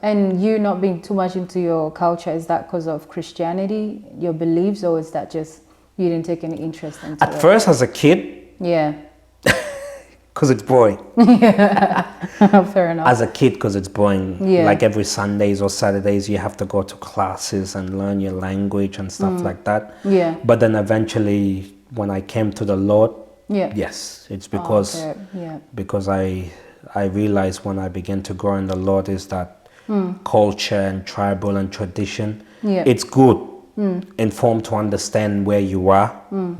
And you not being too much into your culture, is that because of Christianity, your beliefs, or is that just you didn't take any interest into it? At first, as a kid, Yeah. because it's boring. Fair enough. As a kid, because it's boring. Yeah. Like every Sundays or Saturdays, you have to go to classes and learn your language and stuff like that. Yeah. But then eventually, when I came to the Lord, Yeah. yes, it's because Okay. Yeah. because I realized when I began to grow in the Lord is that culture and tribal and tradition, Yeah. it's good, informed to understand where you are,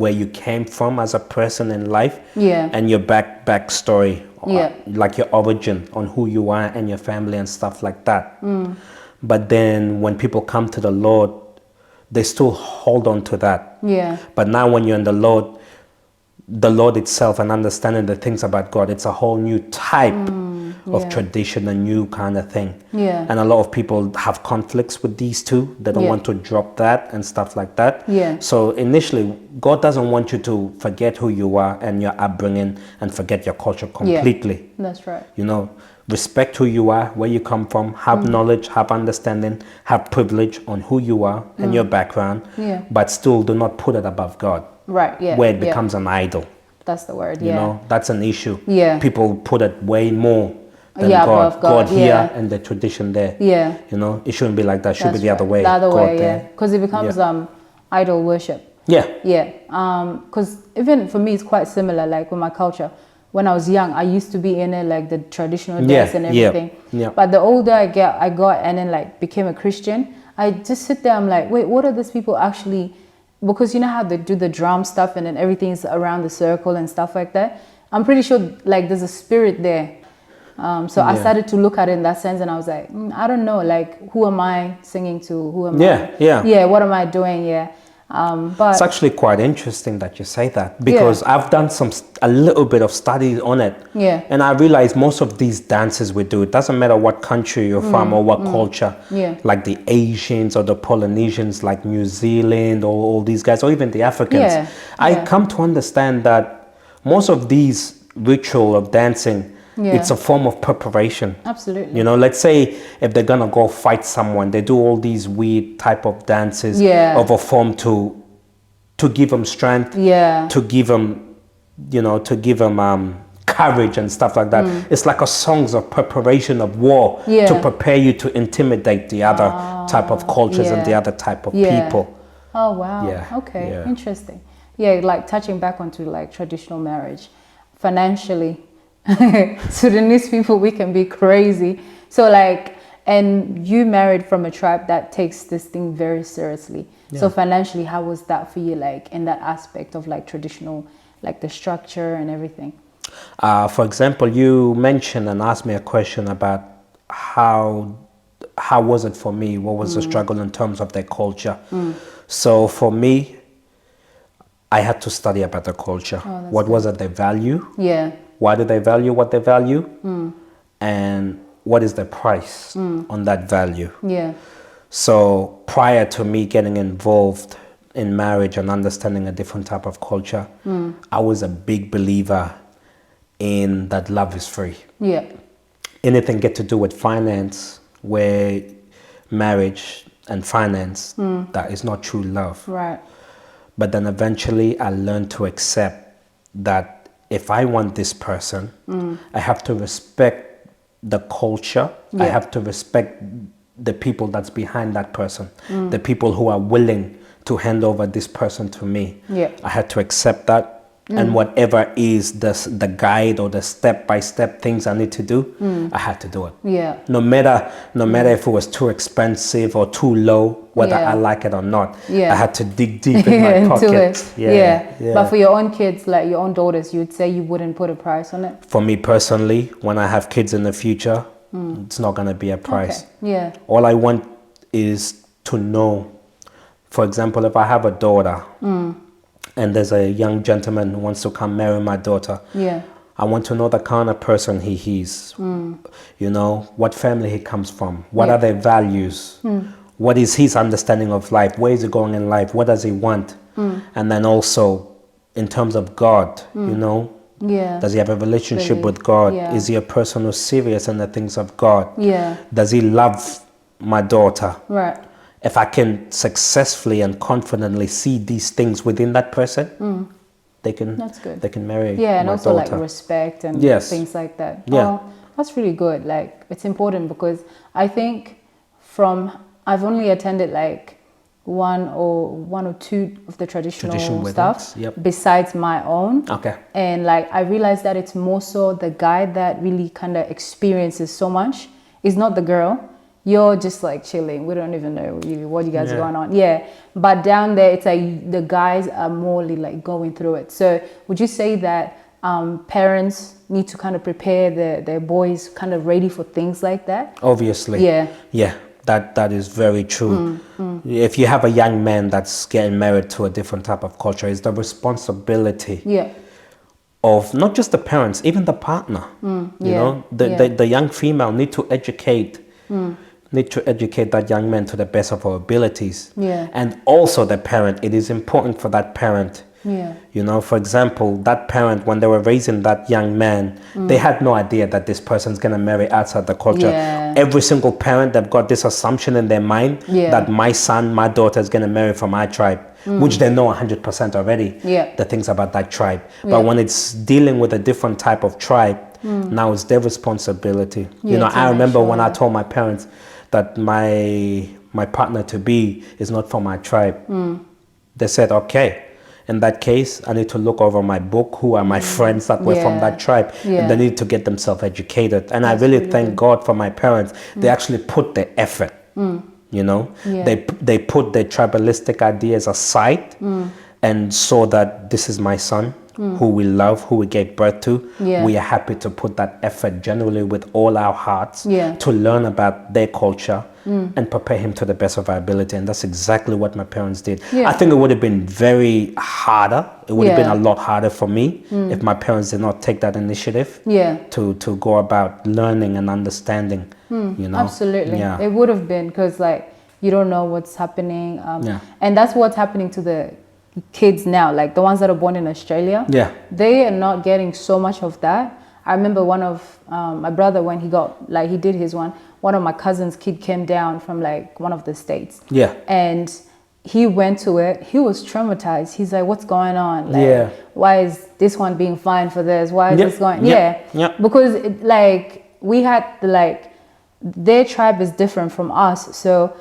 where you came from as a person in life, Yeah. and your backstory, Yeah. like your origin on who you are and your family and stuff like that. But then when people come to the Lord, they still hold on to that. Yeah. But now when you're in the Lord itself and understanding the things about God, it's a whole new type of tradition, a new kind of thing. Yeah. And a lot of people have conflicts with these two. They don't Yeah. want to drop that and stuff like that. Yeah. So initially, God doesn't want you to forget who you are and your upbringing and forget your culture completely. That's right. You know, respect who you are, where you come from, have knowledge, have understanding, have privilege on who you are and your background, Yeah. but still do not put it above God, Right. Yeah. where it yeah. becomes an idol. That's the word. You Yeah. know, that's an issue. Yeah. People put it way more than Yeah, God. above God, here yeah. and the tradition there. Yeah. You know, it shouldn't be like that. It should That's be the other right. way. The other God way. Yeah. there. Because it becomes idol worship. Yeah. Yeah. Because even for me, it's quite similar. Like with my culture, when I was young, I used to be in it, like the traditional dance and everything. Yeah. But the older I got and then like became a Christian, I just sit there. I'm like, wait, what are these people actually? Because you know how they do the drum stuff and then everything's around the circle and stuff like that. I'm pretty sure like there's a spirit there. So I started to look at it in that sense, and I was like, I don't know, like who am I singing to? Who am I? Yeah. What am I doing? Yeah. But It's actually quite interesting that you say that, because I've done a little bit of study on it. Yeah. And I realize most of these dances we do, it doesn't matter what country you're from or what culture. Yeah. Like the Asians or the Polynesians, like New Zealand, or all these guys, or even the Africans. Yeah. I come to understand that most of these ritual of dancing, it's a form of preparation. Absolutely. You know, let's say if they're gonna go fight someone, they do all these weird type of dances of a form to give them strength, to give them, courage and stuff like that. It's like a songs of preparation of war to prepare you to intimidate the other type of cultures and the other type of people. Oh wow. Yeah. Okay. Yeah. Interesting. Yeah, like touching back onto like traditional marriage, financially, Sudanese people, we can be crazy. So like, and you married from a tribe that takes this thing very seriously. So financially, how was that for you? Like in that aspect of like traditional, like the structure and everything. For example, you mentioned and asked me a question about how was it for me? What was the struggle in terms of their culture? So for me, I had to study about the culture. What was it they value? Yeah. Why do they value what they value? And what is the price on that value? Yeah. So prior to me getting involved in marriage and understanding a different type of culture, I was a big believer in that love is free. Yeah. Anything get to do with finance, where marriage and finance, that is not true love. Right. But then eventually I learned to accept that if I want this person, I have to respect the culture. I have to respect the people that's behind that person, the people who are willing to hand over this person to me. Yeah. I had to accept that. And whatever is the guide or the step-by-step things I need to do, I had to do it. Yeah. No matter if it was too expensive or too low, whether I like it or not, I had to dig deep in my pockets. Yeah. But for your own kids, like your own daughters, you'd say you wouldn't put a price on it? For me personally, when I have kids in the future, it's not going to be a price. Okay. Yeah. All I want is to know, for example, if I have a daughter, and there's a young gentleman who wants to come marry my daughter. Yeah. I want to know the kind of person he is. You know, what family he comes from. What are their values? What is his understanding of life? Where is he going in life? What does he want? And then also, in terms of God, you know, Yeah. Does he have a relationship Really. with God? Yeah. Is he a person who's serious in the things of God? Yeah. Does he love my daughter? Right. If I can successfully and confidently see these things within that person, That's good. they can marry Yeah, and my also daughter. like respect and Yes. things like that. Yeah. Oh, that's really good. Like it's important because I think I've only attended like one or two of the traditional weddings, stuff yep. besides my own. Okay. And like I realized that it's more so the guy that really kind of experiences so much. It's not the girl. You're just like chilling. We don't even know really what you guys are going on. Yeah. But down there, it's like the guys are more like going through it. So would you say that parents need to kind of prepare their boys kind of ready for things like that? Obviously. Yeah. Yeah. That is very true. If you have a young man that's getting married to a different type of culture, it's the responsibility of not just the parents, even the partner. You know, the young female need to educate that young man to the best of our abilities. Yeah. And also the parent, it is important for that parent. Yeah. You know, for example, that parent, when they were raising that young man, they had no idea that this person's going to marry outside the culture. Yeah. Every single parent, they've got this assumption in their mind that my son, my daughter is going to marry from my tribe, which they know 100% already, the things about that tribe. But when it's dealing with a different type of tribe, now it's their responsibility. You know, I remember when I told my parents that my partner to be is not from my tribe. They said, okay. In that case, I need to look over my book, who are my friends that were from that tribe, and they need to get themselves educated. And I really thank God for my parents. They actually put the effort, you know. They put their tribalistic ideas aside and saw that this is my son, who we love, who we gave birth to. We are happy to put that effort generally with all our hearts to learn about their culture and prepare him to the best of our ability. And that's exactly what my parents did. I think it would have been very harder. It would have been a lot harder for me if my parents did not take that initiative to go about learning and understanding. You know? Absolutely. It would have been, because like you don't know what's happening. And that's what's happening to the kids now, like the ones that are born in Australia. They are not getting so much of that. I remember one of my brother, when he did his one of my cousin's kid came down from like one of the states. And he went to it. He was traumatized. He's like, what's going on? Like, why is this one being fined for this? Why is this going? Because we had their tribe is different from us. So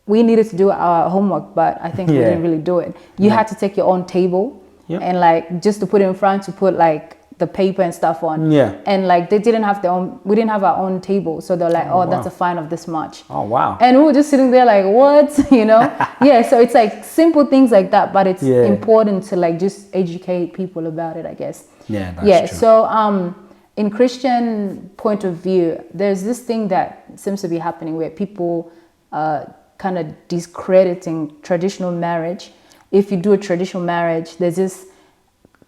we needed to do our homework, but I think we didn't really do it. You had to take your own table and like just to put in front to put like the paper and stuff on. And like they didn't have their own, we didn't have our own table. So they're like, oh, that's a fine of this much. Oh, wow. And we were just sitting there like, what? You know? So it's like simple things like that, but it's important to like just educate people about it, I guess. That's true. So in Christian point of view, there's this thing that seems to be happening where people kind of discrediting traditional marriage. If you do a traditional marriage, there's this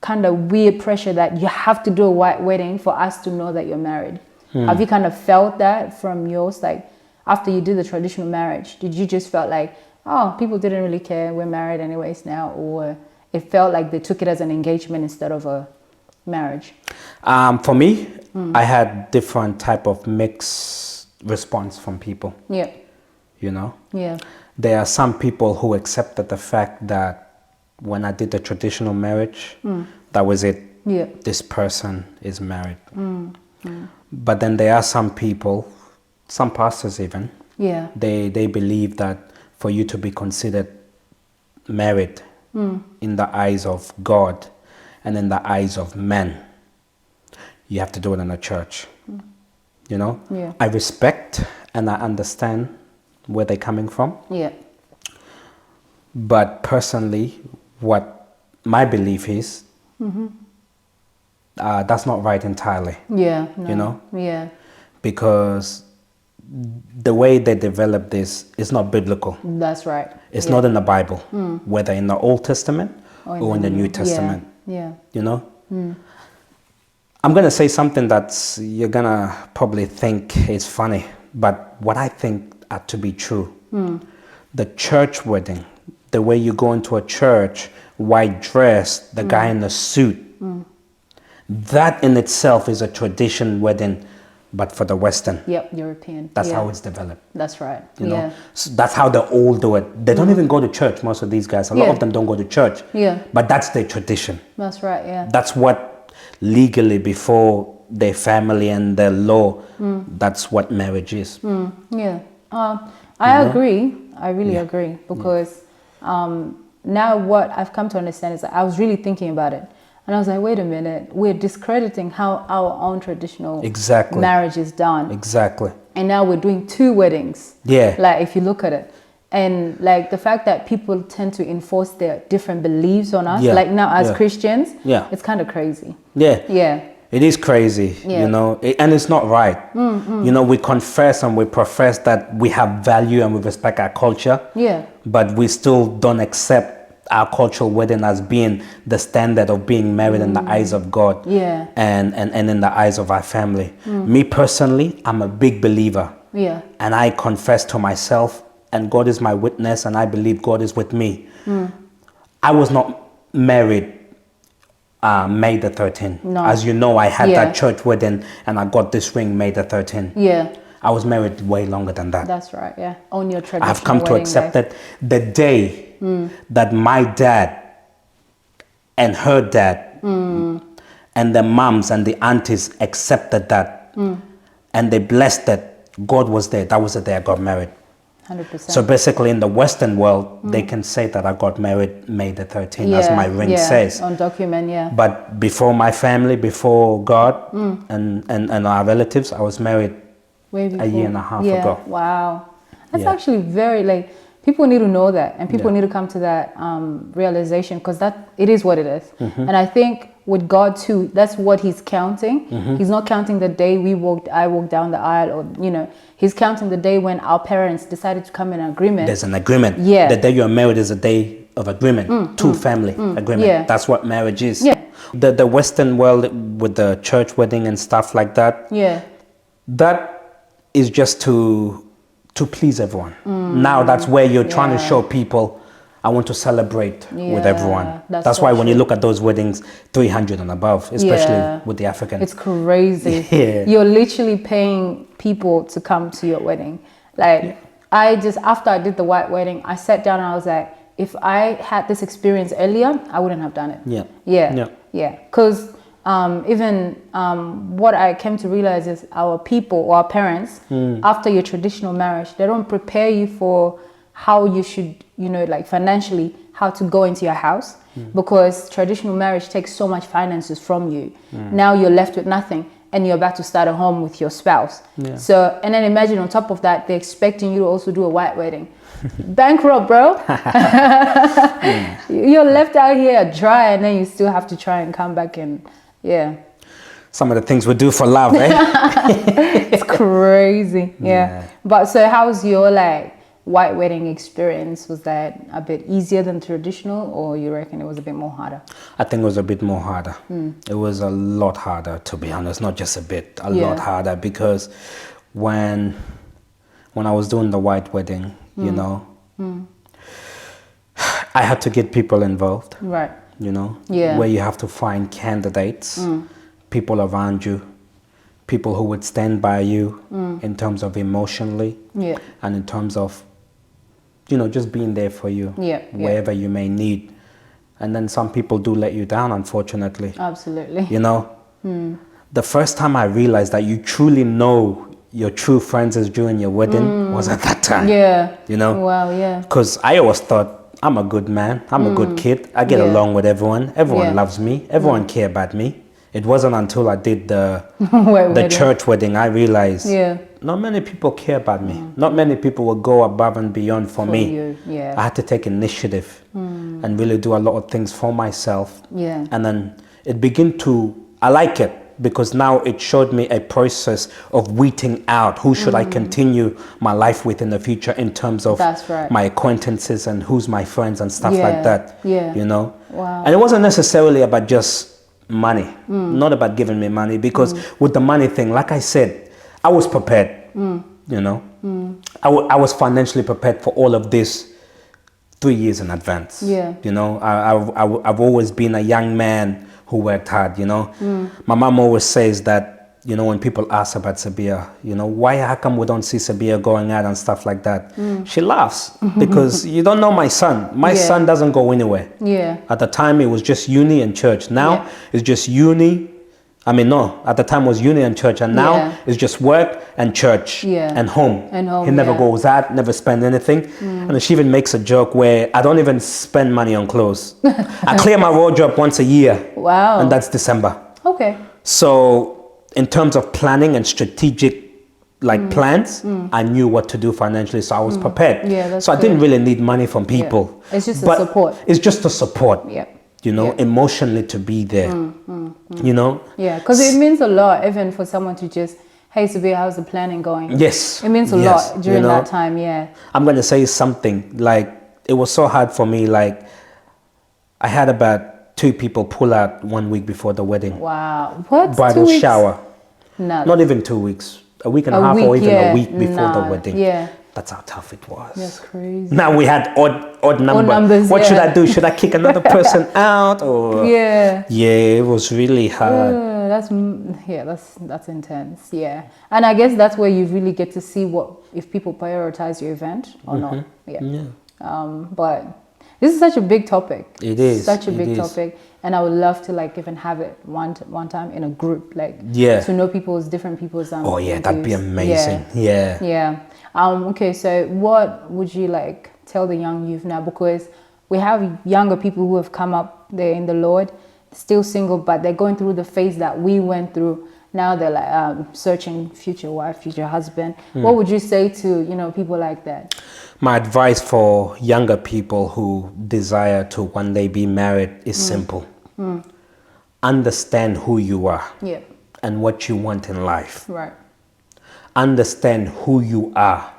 kind of weird pressure that you have to do a white wedding for us to know that you're married. Have you kind of felt that from yours? Like after you did the traditional marriage, did you just felt like, oh, people didn't really care, we're married anyways now, or it felt like they took it as an engagement instead of a marriage? For me, I had different type of mixed response from people. You know? There are some people who accepted the fact that when I did the traditional marriage, that was it. This person is married. But then there are some people, some pastors even, they believe that for you to be considered married in the eyes of God and in the eyes of men, you have to do it in a church. You know? I respect and I understand where they're coming from. But personally, what my belief is, that's not right entirely. You know? Because the way they develop this is not biblical. That's right. It's not in the Bible, whether in the Old Testament or in the New Testament. You know? I'm going to say something that you're going to probably think is funny, but what I think to be true. The church wedding, the way you go into a church, white dress, the guy in the suit, That in itself is a tradition wedding, but for the Western. Yep, European. That's yeah. how it's developed. That's right. You know, so that's how the old do it. They don't even go to church. Most of these guys, a lot of them don't go to church. Yeah. But that's their tradition. That's right. Yeah. That's what legally before their family and their law. That's what marriage is. Yeah. I agree. I really agree because now what I've come to understand is that I was really thinking about it. And I was like, wait a minute, we're discrediting how our own traditional marriage is done. Exactly. And now we're doing 2 weddings. Yeah. Like, if you look at it. And, like, the fact that people tend to enforce their different beliefs on us. Yeah. Like, now as Christians, yeah, it's kind of crazy. Yeah. Yeah. It is crazy, you know, and it's not right. You know, we confess and we profess that we have value and we respect our culture. Yeah. But we still don't accept our cultural wedding as being the standard of being married in the eyes of God. Yeah. And in the eyes of our family. Me personally, I'm a big believer. Yeah. And I confess to myself, and God is my witness, and I believe God is with me. I was not married May the 13th. No. As you know, I had that church wedding and I got this ring May the 13th. Yeah. I was married way longer than that. That's right, yeah. On your traditional I've come to accept life. that the day that my dad and her dad and the moms and the aunties accepted that and they blessed that God was there, that was the day I got married. 100%. So basically in the Western world, they can say that I got married May the 13th, as my ring says. On document, yeah. But before my family, before God and our relatives, I was married a year and a half ago. Wow. That's actually very, like, people need to know that, and people need to come to that realization, because that it is what it is. And I think with God too, that's what he's counting. He's not counting the day I walked down the aisle, or, you know, he's counting the day when our parents decided to come in agreement. There's an agreement. Yeah. The day you're married is a day of agreement, family agreement. Yeah. That's what marriage is. Yeah. The Western world with the church wedding and stuff like that. Yeah. That is just to please everyone. Now that's where you're trying to show people, I want to celebrate with everyone. That's so why when you look at those weddings, 300 and above, especially with the African. It's crazy. Yeah. You're literally paying people to come to your wedding. Like, after I did the white wedding, I sat down and I was like, if I had this experience earlier, I wouldn't have done it. Yeah. Yeah. Yeah. Yeah. Because what I came to realize is our people or our parents, after your traditional marriage, they don't prepare you for how you should, you know, like financially, how to go into your house, because traditional marriage takes so much finances from you. Now you're left with nothing, and you're about to start a home with your spouse. Yeah. So, and then imagine on top of that, they're expecting you to also do a white wedding. Bankrupt, bro. You're left out here dry, and then you still have to try and come back and, Some of the things we do for love, eh? It's crazy. Yeah. But so how's your, like, white wedding experience? Was that a bit easier than traditional, or you reckon it was a bit more harder? I think it was a bit more harder. It was a lot harder, to be honest, not just a bit, a lot harder, because when I was doing the white wedding, you know, I had to get people involved. Right. You know, Yeah. where you have to find candidates, people around you, people who would stand by you in terms of emotionally and in terms of, you know, just being there for you wherever you may need. And then some people do let you down, unfortunately. Absolutely. You know, the first time I realized that you truly know your true friends is during your wedding was at that time. Yeah. You know? Wow, yeah. Because I always thought, I'm a good man. I'm a good kid. I get along with everyone. Everyone loves me. Everyone care about me. It wasn't until I did the church wedding I realized not many people care about me. Not many people will go above and beyond for me. You. Yeah. I had to take initiative and really do a lot of things for myself. Yeah. And then it began to, I like it, because now it showed me a process of weeding out who should I continue my life with in the future in terms of my acquaintances and who's my friends and stuff like that. Yeah. You know? Wow. And it wasn't necessarily about just money, not about giving me money, because with the money thing, like I said, I was prepared, you know? I was financially prepared for all of this 3 years in advance. Yeah. You know, I've always been a young man who worked hard, you know. My mom always says that, you know, when people ask about Sabir, you know, how come we don't see Sabir going out and stuff like that? She laughs because you don't know my son. My son doesn't go anywhere. Yeah. At the time, it was just uni and church. Now, it's just uni. I mean, no, at the time it was uni and church, and now it's just work and church and home. He never goes out, never spend anything. And she even makes a joke where I don't even spend money on clothes. I clear my wardrobe once a year. Wow. And that's December. Okay. So in terms of planning and strategic plans, I knew what to do financially, so I was prepared. Yeah, that's so I didn't really need money from people. It's just a support. It's just a support. Yeah. You know, emotionally to be there. You know? Yeah, because it means a lot even for someone to just, hey, Sabir, how's the planning going? Yes. It means a lot during that time, I'm going to say something. Like, it was so hard for me. Like, I had about 2 people pull out 1 week before the wedding. Wow. What? Bridal shower. No. Not even 2 weeks. A week and a half or even a week before the wedding. Yeah. That's how tough it was. That's crazy. Now we had odd numbers. What should I do? Should I kick another person out? Or yeah, it was really hard. That's intense. Yeah, and I guess that's where you really get to see if people prioritize your event or not. Yeah. But this is such a big topic. It is such a big topic, and I would love to even have it one time in a group, to know different people's. That'd be amazing. Yeah. Okay, so what would you tell the young youth now? Because we have younger people who have come up there in the Lord, still single, but they're going through the phase that we went through. Now they're searching future wife, future husband. What would you say to people like that? My advice for younger people who desire to one day be married is simple. Understand who you are and what you want in life. Right. Understand who you are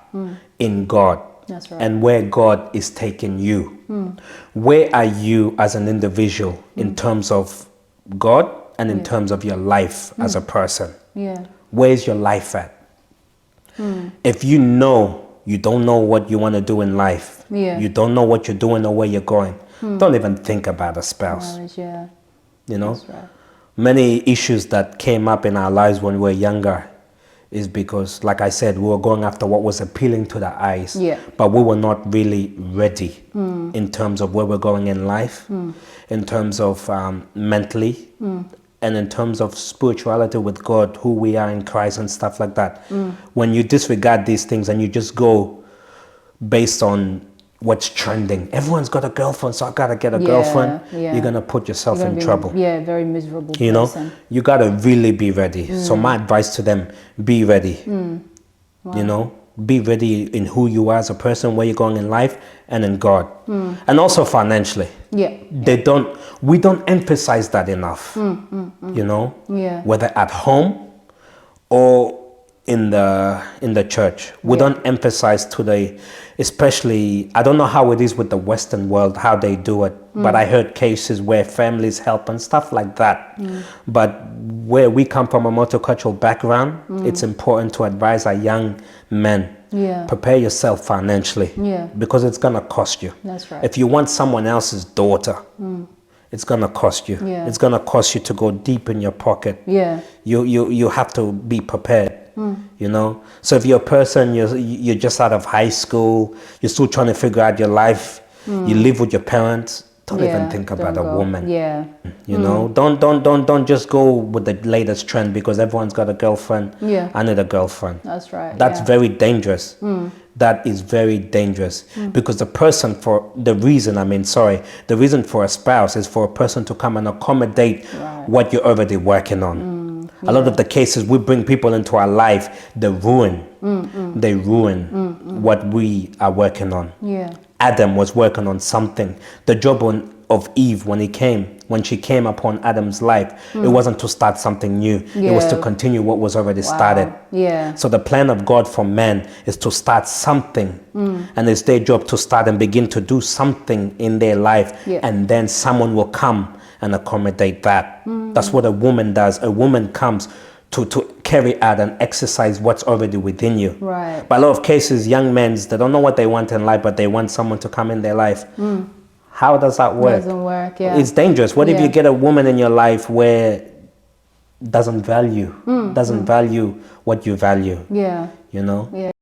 in God. That's right. And where God is taking you. Where are you as an individual in terms of God and in terms of your life as a person? Yeah. Where's your life at? If you don't know what you want to do in life, you don't know what you're doing or where you're going, don't even think about a spouse. Marriage, you know, that's right. Many issues that came up in our lives when we were younger is because, like I said, we were going after what was appealing to the eyes, but we were not really ready in terms of where we're going in life, in terms of mentally, and in terms of spirituality with God, who we are in Christ and stuff like that. When you disregard these things and you just go based on what's trending, everyone's got a girlfriend, so I gotta get a girlfriend, you're gonna put yourself in trouble. Very miserable you person. know, you gotta really be ready. So my advice to them, be ready. Wow. You know, be ready in who you are as a person, where you're going in life, and in God. And also financially. We don't emphasize that enough. You know, whether at home or in the church, we don't emphasize especially, I don't know how it is with the Western world, how they do it, but I heard cases where families help and stuff like that. But where we come from, a multicultural background, it's important to advise our young men, prepare yourself financially, because it's gonna cost you. That's right. If you want someone else's daughter, it's gonna cost you. It's gonna cost you to go deep in your pocket. You have to be prepared. You know, so if you're a person, you're just out of high school, you're still trying to figure out your life, you live with your parents, don't even think about a woman. You know, don't just go with the latest trend because everyone's got a girlfriend. I need a girlfriend. That's right. That's very dangerous. That is very dangerous because the reason for a spouse is for a person to come and accommodate what you're already working on. A lot of the cases we bring people into our life, they ruin what we are working on. Adam was working on something. The job of Eve when she came upon Adam's life, it wasn't to start something new. It was to continue what was already started. So the plan of God for man is to start something, and it's their job to start and begin to do something in their life, and then someone will come and accommodate that. That's what a woman does. A woman comes to carry out and exercise what's already within you. But a lot of cases, young men, they don't know what they want in life, but they want someone to come in their life. How does that work? Doesn't work, yeah. It's dangerous. What if you Yeah. get a woman in your life where doesn't value what you value? Yeah. You know? Yeah.